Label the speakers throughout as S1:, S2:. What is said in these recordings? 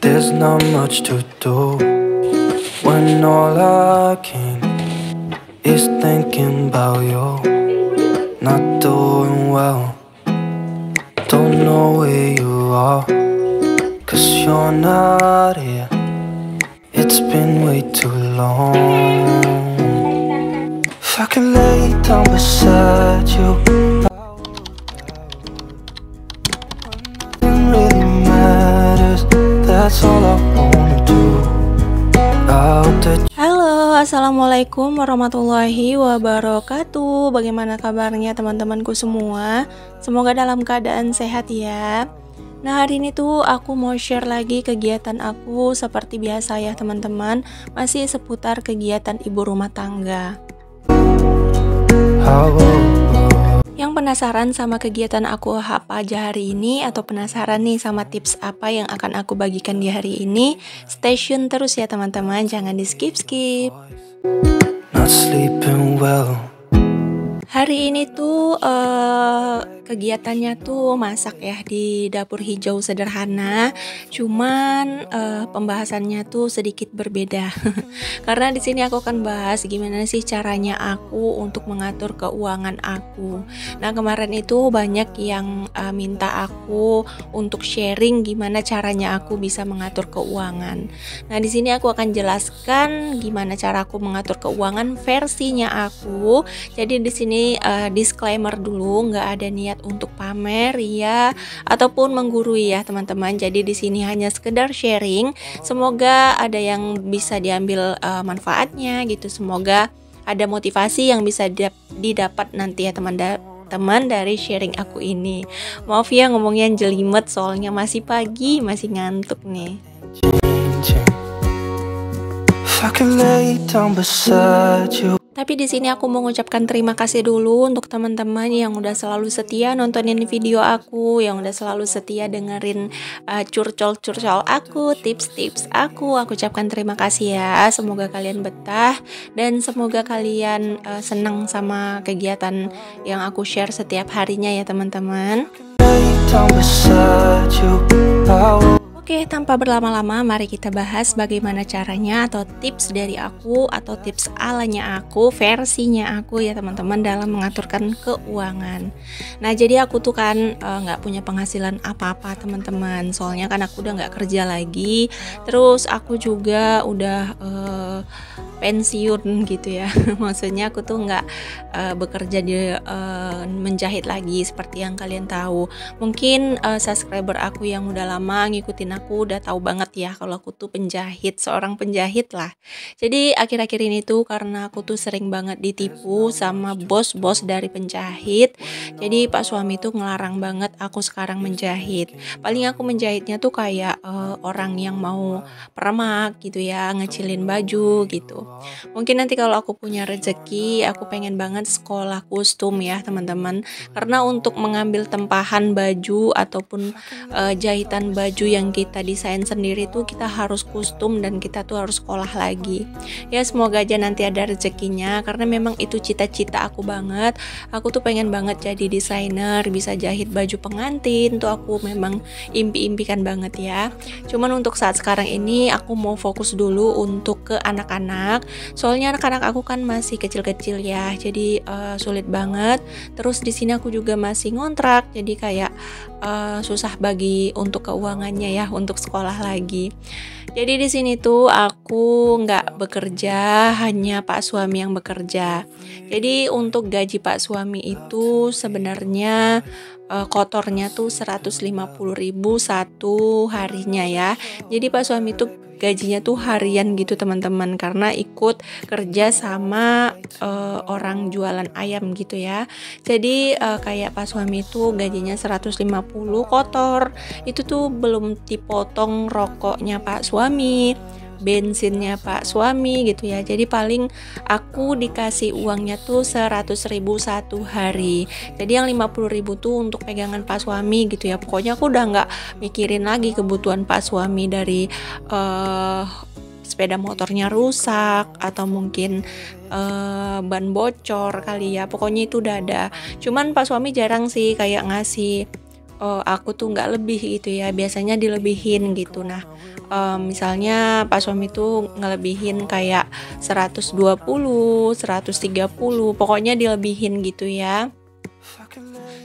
S1: There's not much to do when all I can is thinking about you. Not doing well, don't know where you are, 'cause you're not here. It's been way too long. If I could lay down beside you, nothing really matters. That's all I wanna do. I hope that.
S2: Halo, assalamualaikum warahmatullahi wabarakatuh. Bagaimana kabarnya teman-temanku semua? Semoga dalam keadaan sehat ya. Nah, hari ini tuh aku mau share lagi kegiatan aku seperti biasa ya teman-teman. Masih seputar kegiatan ibu rumah tangga. Yang penasaran sama kegiatan aku apa aja hari ini, atau penasaran nih sama tips apa yang akan aku bagikan di hari ini, stay tune terus ya teman-teman, jangan di skip-skip.
S1: Not sleeping well.
S2: Hari ini tuh kegiatannya tuh masak ya di dapur hijau sederhana, cuman pembahasannya tuh sedikit berbeda. Karena di sini aku akan bahas gimana sih caranya aku untuk mengatur keuangan aku. Nah, kemarin itu banyak yang minta aku untuk sharing gimana caranya aku bisa mengatur keuangan. Nah, di sini aku akan jelaskan gimana cara aku mengatur keuangan versinya aku. Jadi di sini disclaimer dulu, nggak ada niat untuk pamer ya ataupun menggurui ya teman-teman. Jadi di sini hanya sekedar sharing. Semoga ada yang bisa diambil manfaatnya gitu. Semoga ada motivasi yang bisa didapat nanti ya teman-teman dari sharing aku ini. Maaf ya ngomongnya jelimet soalnya masih pagi, masih ngantuk nih.
S1: If I could lay down beside you.
S2: Tapi di sini aku mau mengucapkan terima kasih dulu untuk teman-teman yang udah selalu setia nontonin video aku, yang udah selalu setia dengerin curcol-curcol aku, tips-tips aku. Aku ucapkan terima kasih ya. Semoga kalian betah dan semoga kalian senang sama kegiatan yang aku share setiap harinya ya teman-teman. Oke, tanpa berlama-lama mari kita bahas bagaimana caranya atau tips dari aku atau tips alanya aku, versinya aku ya teman-teman dalam mengaturkan keuangan. Nah, jadi aku tuh kan nggak punya penghasilan apa-apa teman-teman, soalnya kan aku udah nggak kerja lagi, terus aku juga udah pensiun gitu ya. Maksudnya aku tuh nggak bekerja di menjahit lagi seperti yang kalian tahu. Mungkin subscriber aku yang udah lama ngikutin aku udah tahu banget ya kalau aku tuh penjahit, seorang penjahit lah. Jadi akhir-akhir ini tuh karena aku tuh sering banget ditipu sama bos-bos dari penjahit. Jadi pak suami tuh ngelarang banget aku sekarang menjahit. Paling aku menjahitnya tuh kayak orang yang mau peremak gitu ya, ngecilin baju gitu. Mungkin nanti kalau aku punya rezeki, aku pengen banget sekolah kostum ya teman-teman. Karena untuk mengambil tempahan baju ataupun jahitan baju yang kita desain sendiri tuh kita harus kostum dan kita tuh harus sekolah lagi. Ya semoga aja nanti ada rezekinya, karena memang itu cita-cita aku banget. Aku tuh pengen banget jadi desainer, bisa jahit baju pengantin tuh aku memang impi-impikan banget ya. Cuman untuk saat sekarang ini aku mau fokus dulu untuk ke anak-anak. Soalnya anak-anak aku kan masih kecil-kecil ya, jadi sulit banget. Terus di sini aku juga masih ngontrak, jadi kayak susah bagi untuk keuangannya ya untuk sekolah lagi. Jadi di sini tuh aku nggak bekerja, hanya pak suami yang bekerja. Jadi untuk gaji pak suami itu sebenarnya kotornya tuh 150.000 satu harinya ya. Jadi pak suami tuh gajinya tuh harian gitu teman-teman, karena ikut kerja sama orang jualan ayam gitu ya. Jadi kayak pak suami tuh gajinya 150 kotor. Itu tuh belum dipotong rokoknya pak suami, bensinnya pak suami gitu ya. Jadi paling aku dikasih uangnya tuh 100.000 satu hari. Jadi yang 50.000 tuh untuk pegangan pak suami gitu ya. Pokoknya aku udah nggak mikirin lagi kebutuhan pak suami dari sepeda motornya rusak atau mungkin ban bocor kali ya. Pokoknya itu udah ada. Cuman pak suami jarang sih kayak ngasih aku tuh nggak lebih gitu ya, biasanya dilebihin gitu. Nah, misalnya Pak suami tuh ngelebihin kayak 120, 130, pokoknya dilebihin gitu ya.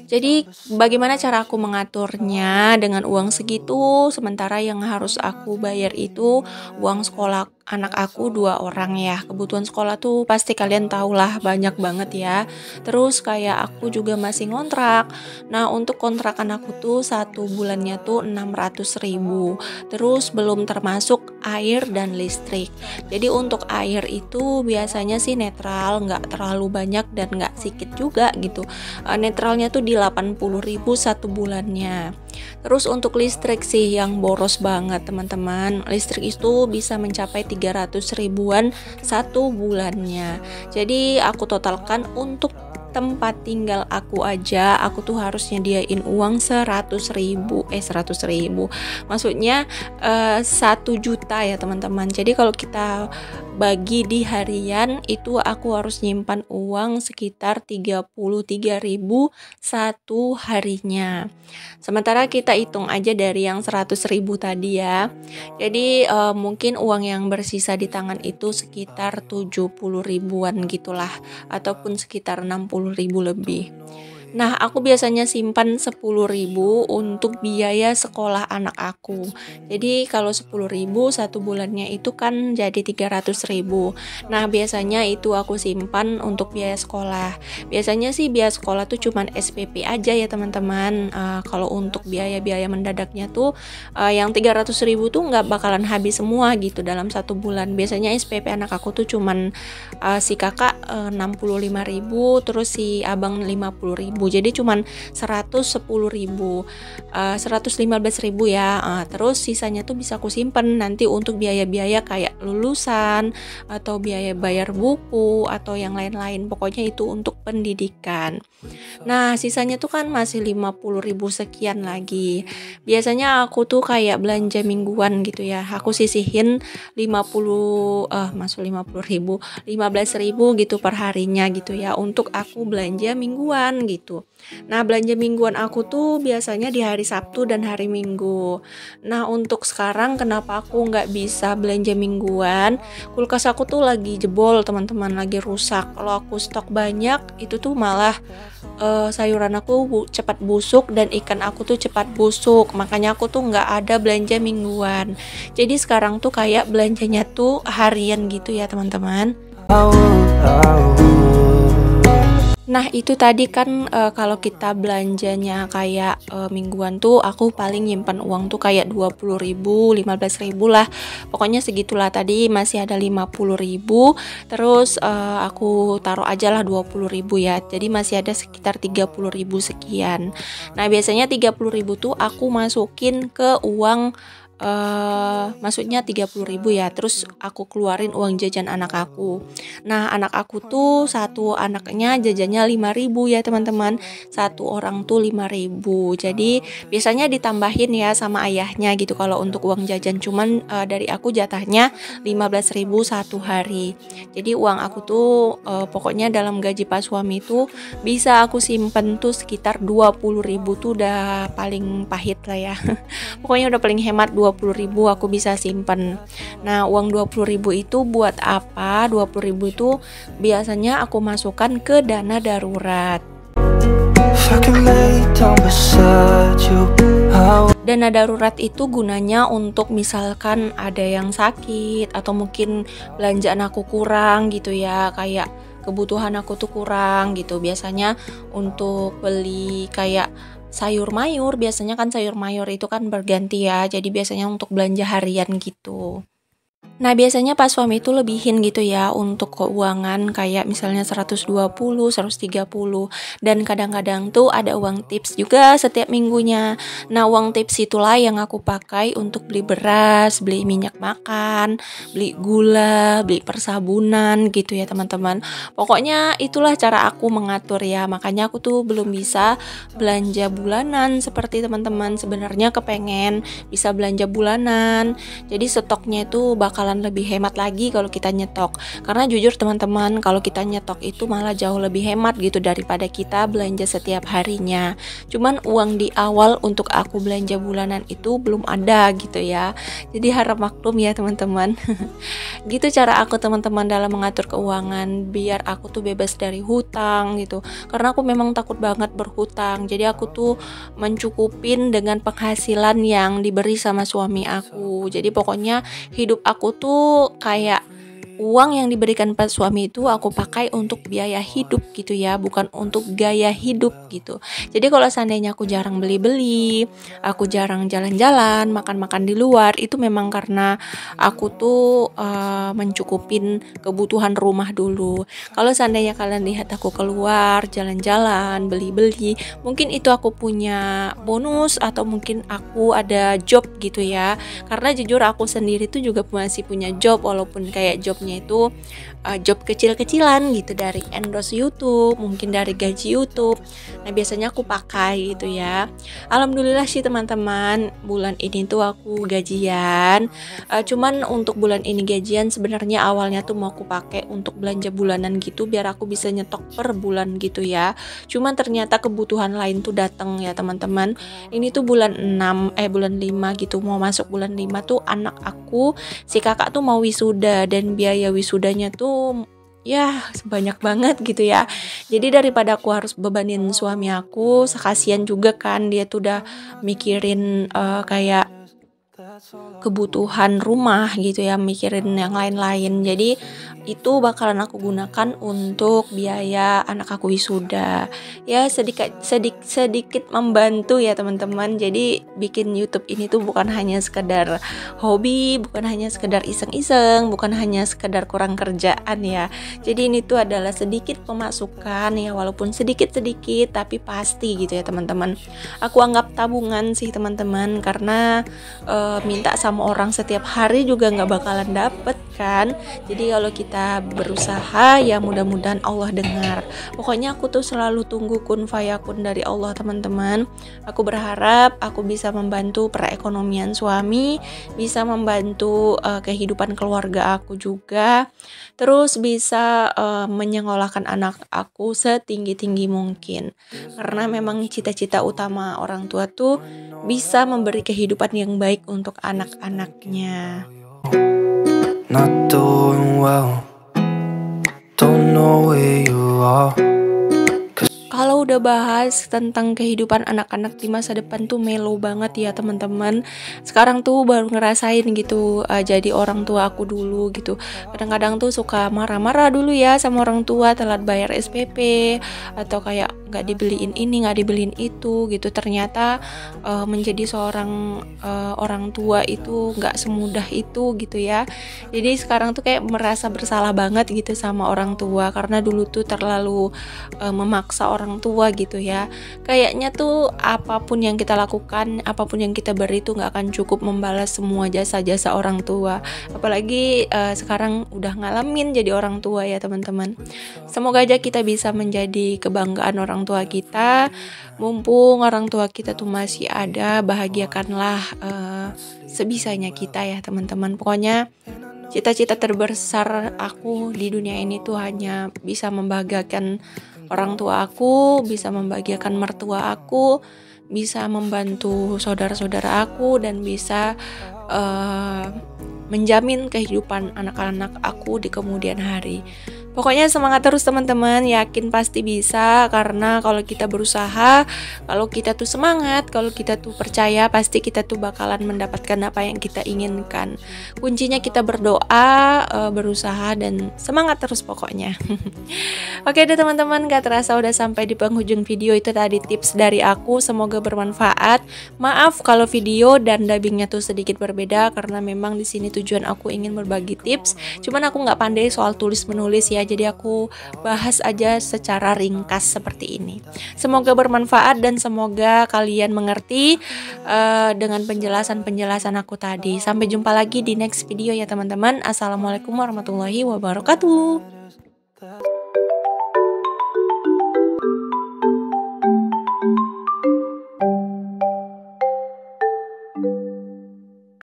S2: Jadi bagaimana cara aku mengaturnya dengan uang segitu, sementara yang harus aku bayar itu uang sekolah anak aku 2 orang ya. Kebutuhan sekolah tuh pasti kalian tahulah banyak banget ya. Terus kayak aku juga masih ngontrak. Nah untuk kontrakan aku tuh 1 bulannya tuh 600.000. Terus belum termasuk air dan listrik. Jadi untuk air itu biasanya sih netral, nggak terlalu banyak dan nggak sedikit juga gitu. Netralnya tuh di 80.000 1 bulannya. Terus untuk listrik sih yang boros banget teman-teman. Listrik itu bisa mencapai 300 ribuan 1 bulannya. Jadi aku totalkan untuk tempat tinggal aku aja, aku tuh harus nyediain uang 100.000, 100.000, maksudnya 1 juta ya teman-teman. Jadi kalau kita bagi di harian itu aku harus nyimpan uang sekitar 33.000 harinya. Sementara kita hitung aja dari yang 100.000 tadi ya. Jadi mungkin uang yang bersisa di tangan itu sekitar 70 ribuan gitulah, ataupun sekitar 60.000 lebih. Nah, aku biasanya simpan 10.000 untuk biaya sekolah anak aku. Jadi kalau 10.000 1 bulannya itu kan jadi 300.000. Nah, biasanya itu aku simpan untuk biaya sekolah. Biasanya sih biaya sekolah tuh cuman SPP aja ya teman-teman. Kalau untuk biaya-biaya mendadaknya tuh yang 300.000 tuh nggak bakalan habis semua gitu dalam 1 bulan. Biasanya SPP anak aku tuh cuman si kakak 65.000, terus si abang 50.000. Jadi cuman 110.000, 115.000 ya. Terus sisanya tuh bisa aku simpen nanti untuk biaya-biaya kayak lulusan atau biaya bayar buku atau yang lain-lain. Pokoknya itu untuk pendidikan. Nah, sisanya tuh kan masih 50.000 sekian lagi. Biasanya aku tuh kayak belanja mingguan gitu ya. Aku sisihin 50.000, 15.000 gitu per harinya gitu ya untuk aku belanja mingguan gitu. Nah, belanja mingguan aku tuh biasanya di hari Sabtu dan hari Minggu. Nah, untuk sekarang kenapa aku nggak bisa belanja mingguan? Kulkas aku tuh lagi jebol teman-teman, lagi rusak. Kalau aku stok banyak itu tuh malah sayuran aku cepat busuk dan ikan aku tuh cepat busuk. Makanya aku tuh nggak ada belanja mingguan. Jadi sekarang tuh kayak belanjanya tuh harian gitu ya teman-teman. Nah itu tadi kan kalau kita belanjanya kayak mingguan tuh aku paling nyimpan uang tuh kayak 20.000, 15.000 lah. Pokoknya segitulah, tadi masih ada 50.000. Terus aku taruh aja lah 20.000 ya. Jadi masih ada sekitar 30.000 sekian. Nah biasanya 30.000 tuh aku masukin ke uang, maksudnya 30.000 ya, terus aku keluarin uang jajan anak aku. Nah anak aku tuh satu anaknya jajannya 5.000 ya teman-teman, satu orang tuh 5.000. Jadi biasanya ditambahin ya sama ayahnya gitu kalau untuk uang jajan, cuman dari aku jatahnya 15.000 satu hari. Jadi uang aku tuh pokoknya dalam gaji pas suami tuh bisa aku simpen tuh sekitar 20.000 tuh udah paling pahit lah ya. Pokoknya udah paling hemat 20.000 aku bisa simpen. Nah uang 20.000 itu buat apa? 20.000 itu biasanya aku masukkan ke dana darurat. Dana darurat itu gunanya untuk misalkan ada yang sakit atau mungkin belanjaan aku kurang gitu ya, kayak kebutuhan aku tuh kurang gitu. Biasanya untuk beli kayak sayur mayur, biasanya kan sayur mayur itu kan berganti ya, jadi biasanya untuk belanja harian gitu. Nah biasanya pas suami itu lebihin gitu ya untuk keuangan, kayak misalnya 120, 130, dan kadang-kadang tuh ada uang tips juga setiap minggunya. Nah uang tips itulah yang aku pakai untuk beli beras, beli minyak makan, beli gula, beli persabunan gitu ya teman-teman. Pokoknya itulah cara aku mengatur ya, makanya aku tuh belum bisa belanja bulanan seperti teman-teman. Sebenarnya kepengen bisa belanja bulanan, jadi stoknya itu bakal bakalan lebih hemat lagi kalau kita nyetok. Karena jujur teman-teman, kalau kita nyetok itu malah jauh lebih hemat gitu daripada kita belanja setiap harinya. Cuman uang di awal untuk aku belanja bulanan itu belum ada gitu ya. Jadi harap maklum ya teman-teman. Gitu cara aku teman-teman dalam mengatur keuangan biar aku tuh bebas dari hutang gitu. Karena aku memang takut banget berhutang. Jadi aku tuh mencukupin dengan penghasilan yang diberi sama suami aku. Jadi pokoknya hidup aku tuh kayak uang yang diberikan pas suami itu aku pakai untuk biaya hidup gitu ya, bukan untuk gaya hidup gitu. Jadi kalau seandainya aku jarang beli-beli, aku jarang jalan-jalan, makan-makan di luar, itu memang karena aku tuh mencukupin kebutuhan rumah dulu. Kalau seandainya kalian lihat aku keluar, jalan-jalan, beli-beli, mungkin itu aku punya bonus atau mungkin aku ada job gitu ya. Karena jujur aku sendiri tuh juga masih punya job, walaupun kayak jobnya itu job kecil-kecilan gitu, dari endorse YouTube, mungkin dari gaji YouTube. Nah biasanya aku pakai gitu ya. Alhamdulillah sih teman-teman, bulan ini tuh aku gajian. Cuman untuk bulan ini gajian sebenarnya awalnya tuh mau aku pakai untuk belanja bulanan gitu biar aku bisa nyetok per bulan gitu ya. Cuman ternyata kebutuhan lain tuh datang ya teman-teman. Ini tuh bulan 5 gitu, mau masuk bulan 5 tuh anak aku, si kakak tuh mau wisuda, dan biaya wisudanya tuh ya sebanyak banget gitu ya. Jadi daripada aku harus bebanin suami aku, sekasian juga kan dia tuh udah mikirin kayak kebutuhan rumah gitu ya, mikirin yang lain-lain. Jadi itu bakalan aku gunakan untuk biaya anak aku wisuda. Ya sedikit membantu ya teman-teman. Jadi bikin YouTube ini tuh bukan hanya sekedar hobi, bukan hanya sekedar iseng-iseng, bukan hanya sekedar kurang kerjaan ya. Jadi ini tuh adalah sedikit pemasukan ya, walaupun sedikit-sedikit tapi pasti gitu ya teman-teman. Aku anggap tabungan sih teman-teman, karena minta sama orang setiap hari juga nggak bakalan dapet kan. Jadi kalau kita berusaha ya mudah-mudahan Allah dengar. Pokoknya aku tuh selalu tunggu kun fayakun dari Allah teman-teman. Aku berharap aku bisa membantu perekonomian suami, bisa membantu kehidupan keluarga aku juga, terus bisa menyekolahkan anak aku setinggi-tinggi mungkin. Karena memang cita-cita utama orang tua tuh bisa memberi kehidupan yang baik untuk anak-anaknya.
S1: Not doing well, don't know where you are.
S2: Kalau udah bahas tentang kehidupan anak-anak di masa depan tuh melo banget ya teman-teman. Sekarang tuh baru ngerasain gitu jadi orang tua aku dulu gitu. Kadang-kadang tuh suka marah-marah dulu ya sama orang tua, telat bayar SPP atau kayak nggak dibeliin ini, nggak dibeliin itu gitu. Ternyata menjadi seorang orang tua itu nggak semudah itu gitu ya. Jadi sekarang tuh kayak merasa bersalah banget gitu sama orang tua, karena dulu tuh terlalu memaksa orang tua gitu ya. Kayaknya tuh apapun yang kita lakukan, apapun yang kita beri tuh nggak akan cukup membalas semua jasa-jasa orang tua. Apalagi sekarang udah ngalamin jadi orang tua ya teman-teman. Semoga aja kita bisa menjadi kebanggaan orang tua kita. Mumpung orang tua kita tuh masih ada, bahagiakanlah sebisanya kita ya teman-teman. Pokoknya cita-cita terbesar aku di dunia ini tuh hanya bisa membahagiakan orang tua aku, bisa membahagiakan mertua aku, bisa membantu saudara-saudara aku, dan bisa menjamin kehidupan anak-anak aku di kemudian hari. Pokoknya semangat terus teman-teman, yakin pasti bisa, karena kalau kita berusaha, kalau kita tuh semangat, kalau kita tuh percaya, pasti kita tuh bakalan mendapatkan apa yang kita inginkan. Kuncinya kita berdoa, berusaha, dan semangat terus pokoknya. Oke deh teman-teman, gak terasa udah sampai di penghujung video. Itu tadi tips dari aku, semoga bermanfaat. Maaf kalau video dan dubbingnya tuh sedikit berbeda, karena memang di sini tujuan aku ingin berbagi tips. Cuman aku nggak pandai soal tulis menulis ya, jadi aku bahas aja secara ringkas seperti ini. Semoga bermanfaat dan semoga kalian mengerti dengan penjelasan-penjelasan aku tadi. Sampai jumpa lagi di next video ya teman-teman. Assalamualaikum warahmatullahi wabarakatuh.